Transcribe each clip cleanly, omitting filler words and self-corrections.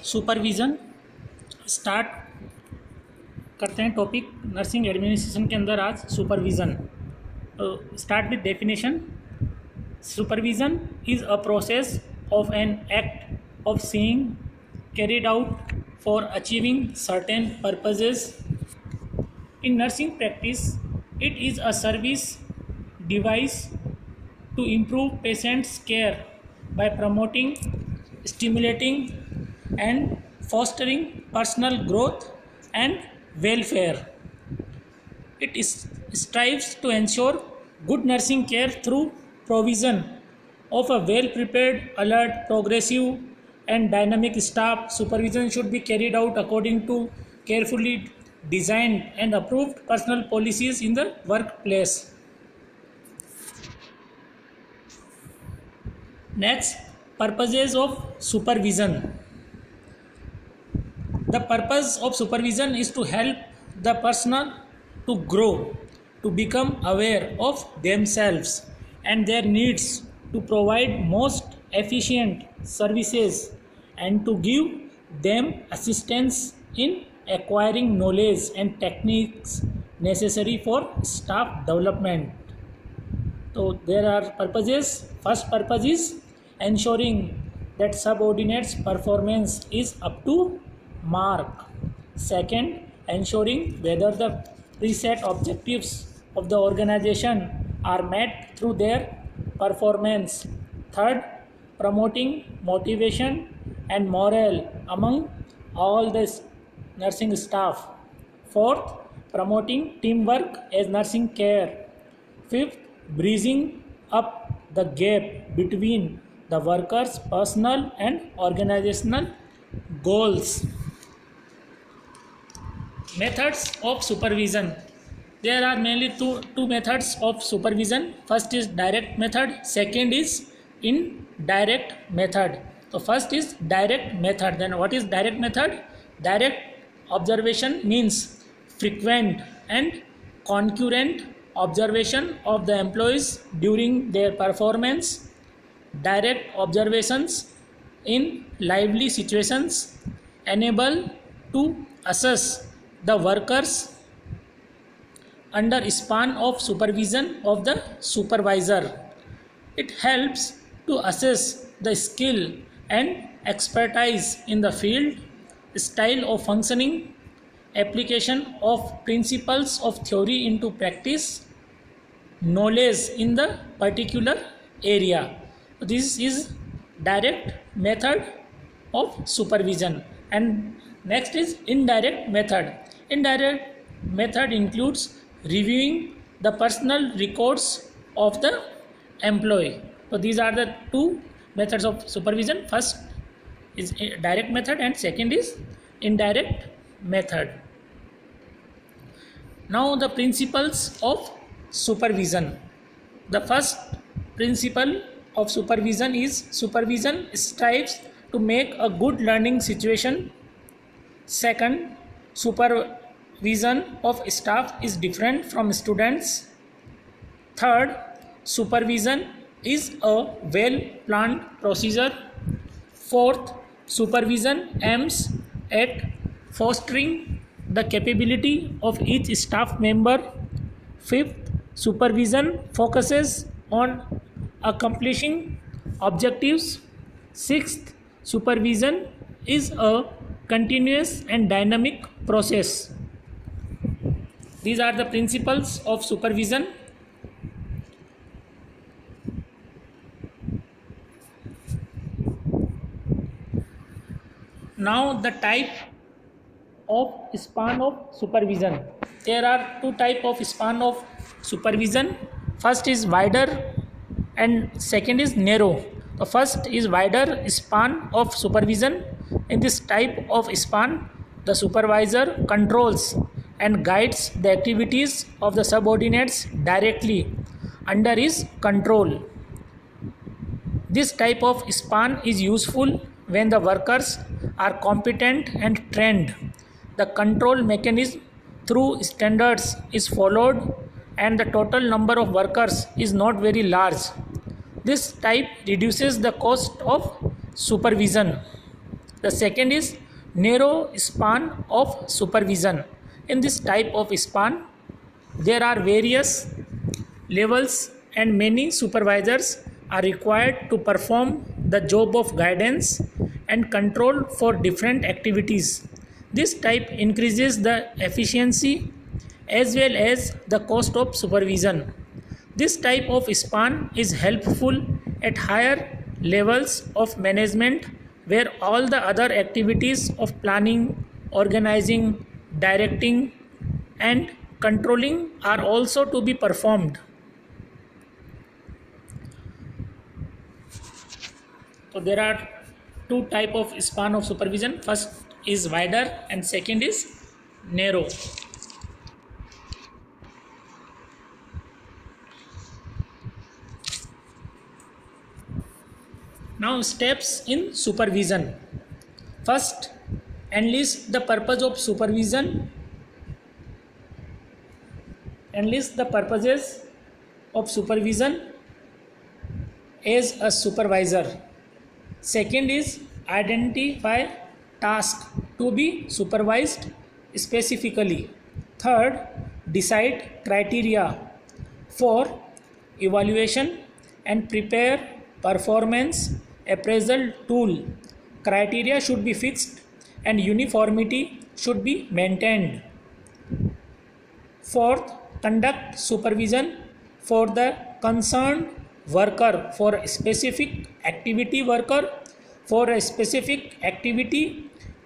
Supervision start करते हैं topic nursing administration के अंदर। आज supervision start with definition. Supervision is a process of an act of seeing carried out for achieving certain purposes. In nursing practice, it is a service device to improve patients' care by promoting, stimulating, and fostering personal growth and welfare. It strives to ensure good nursing care through provision of a well-prepared, alert, progressive, and dynamic staff. Supervision should be carried out according to carefully designed and approved personal policies in the workplace. Next, purposes of supervision. The purpose of supervision is to help the person to grow, to become aware of themselves and their needs, to provide most efficient services, and to give them assistance in acquiring knowledge and techniques necessary for staff development. So there are purposes. First purpose is ensuring that subordinates' performance is up to mark. Second, ensuring whether the preset objectives of the organization are met through their performance. Third, promoting motivation and morale among all the nursing staff. Fourth, promoting teamwork as nursing care. Fifth, bridging up the gap between the workers' personal and organizational goals. Methods of supervision. There are mainly two methods of supervision. First is direct method, second is indirect method. So first is direct method. Then what is direct method? Direct observation means frequent and concurrent observation of the employees during their performance. Direct observations in lively situations enable to assess the workers under span of supervision of the supervisor. It helps to assess the skill and expertise in the field, style of functioning, application of principles of theory into practice, knowledge in the particular area. This is direct method of supervision. And next is indirect method. Indirect method includes reviewing the personal records of the employee. So these are the two methods of supervision. First is direct method and second is indirect method. Now the principles of supervision. The first principle of supervision is supervision strives to make a good learning situation. Second, supervision of staff is different from students. Third, supervision is a well-planned procedure. Fourth, supervision aims at fostering the capability of each staff member. Fifth, supervision focuses on accomplishing objectives. Sixth, supervision is a continuous and dynamic process. These are the principles of supervision. Now the type of span of supervision. There are two types of span of supervision. First is wider and second is narrow. The first is wider span of supervision. In this type of span, the supervisor controls and guides the activities of the subordinates directly under his control. This type of span is useful when the workers are competent and trained. The control mechanism through standards is followed and the total number of workers is not very large. This type reduces the cost of supervision. The second is narrow span of supervision. In this type of span, there are various levels and many supervisors are required to perform the job of guidance and control for different activities. This type increases the efficiency as well as the cost of supervision. This type of span is helpful at higher levels of management where all the other activities of planning, organizing, directing, and controlling are also to be performed. So there are two type of span of supervision. First is wider and second is narrow. Now steps in supervision. First, enlist the purpose of supervision. Enlist the purposes of supervision as a supervisor. Second is identify task to be supervised specifically. Third, decide criteria for evaluation and prepare performance appraisal tool. Criteria should be fixed and uniformity should be maintained. Fourth, conduct supervision for the concerned worker for a specific activity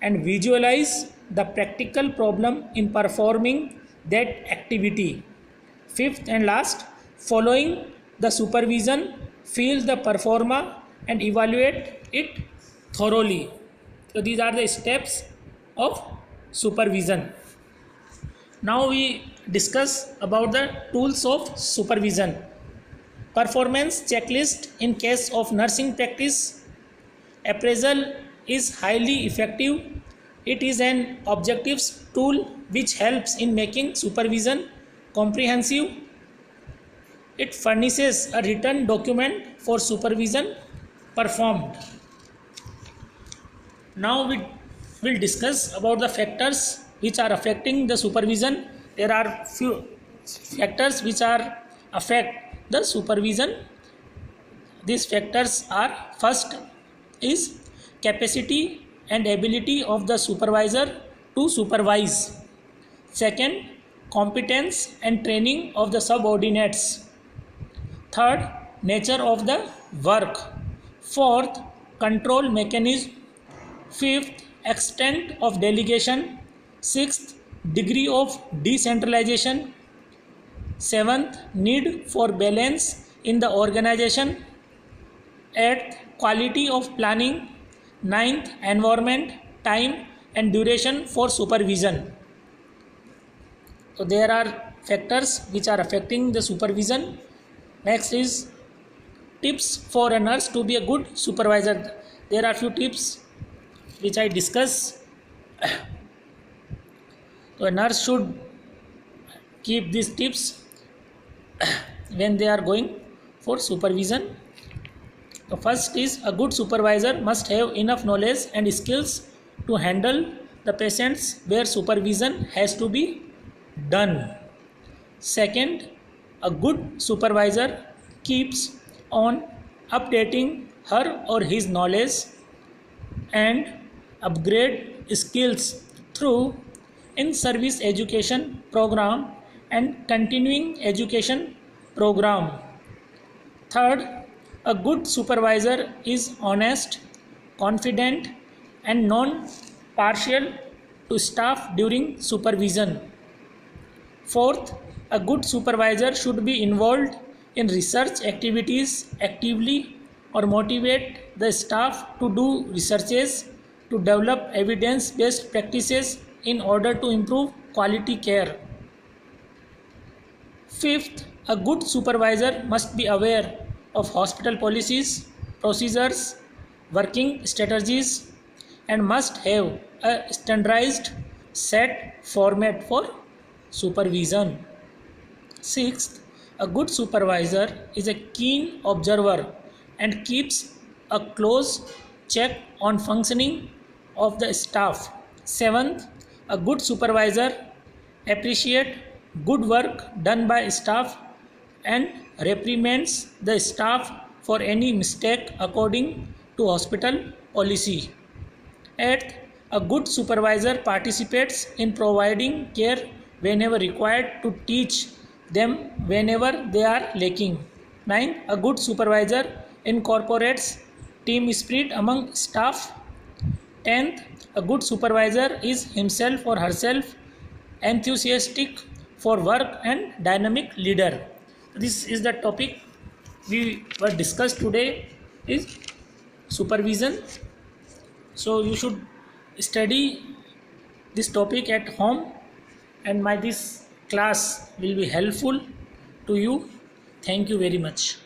and visualize the practical problem in performing that activity. Fifth and last, following the supervision, feel the performer and evaluate it thoroughly. So these are the steps of supervision. Now we discuss about the tools of supervision. Performance checklist in case of nursing practice. Appraisal is highly effective. It is an objective tool which helps in making supervision comprehensive. It furnishes a written document for supervision performed. Now we will discuss about the factors which are affecting the supervision. There are few factors which are affect the supervision. These factors are: first is capacity and ability of the supervisor to supervise. Second, competence and training of the subordinates. Third, nature of the work. Fourth, control mechanism. Fifth, extent of delegation. Sixth, degree of decentralization. Seventh, need for balance in the organization. Eighth, quality of planning. Ninth, environment, time and duration for supervision. So there are factors which are affecting the supervision. Next is tips for a nurse to be a good supervisor. There are few tips which I discuss. So a nurse should keep these tips when they are going for supervision. The first is a good supervisor must have enough knowledge and skills to handle the patients where supervision has to be done. Second, a good supervisor keeps on updating her or his knowledge and upgrade skills through in-service education program and continuing education program. Third, a good supervisor is honest, confident and non-partial to staff during supervision. Fourth, a good supervisor should be involved in research activities actively or motivate the staff to do researches to develop evidence-based practices in order to improve quality care. Fifth, a good supervisor must be aware of hospital policies, procedures, working strategies and must have a standardized set format for supervision. Sixth, a good supervisor is a keen observer and keeps a close check on functioning of the staff. Seventh, a good supervisor appreciate good work done by staff and reprimands the staff for any mistake according to hospital policy. Eighth, a good supervisor participates in providing care whenever required to teach them whenever they are lacking. Ninth, a good supervisor incorporates team spirit among staff. 10th, a good supervisor is himself or herself enthusiastic for work and dynamic leader. This is the topic we were discussed today is supervision. So you should study this topic at home, and my this class will be helpful to you. Thank you very much.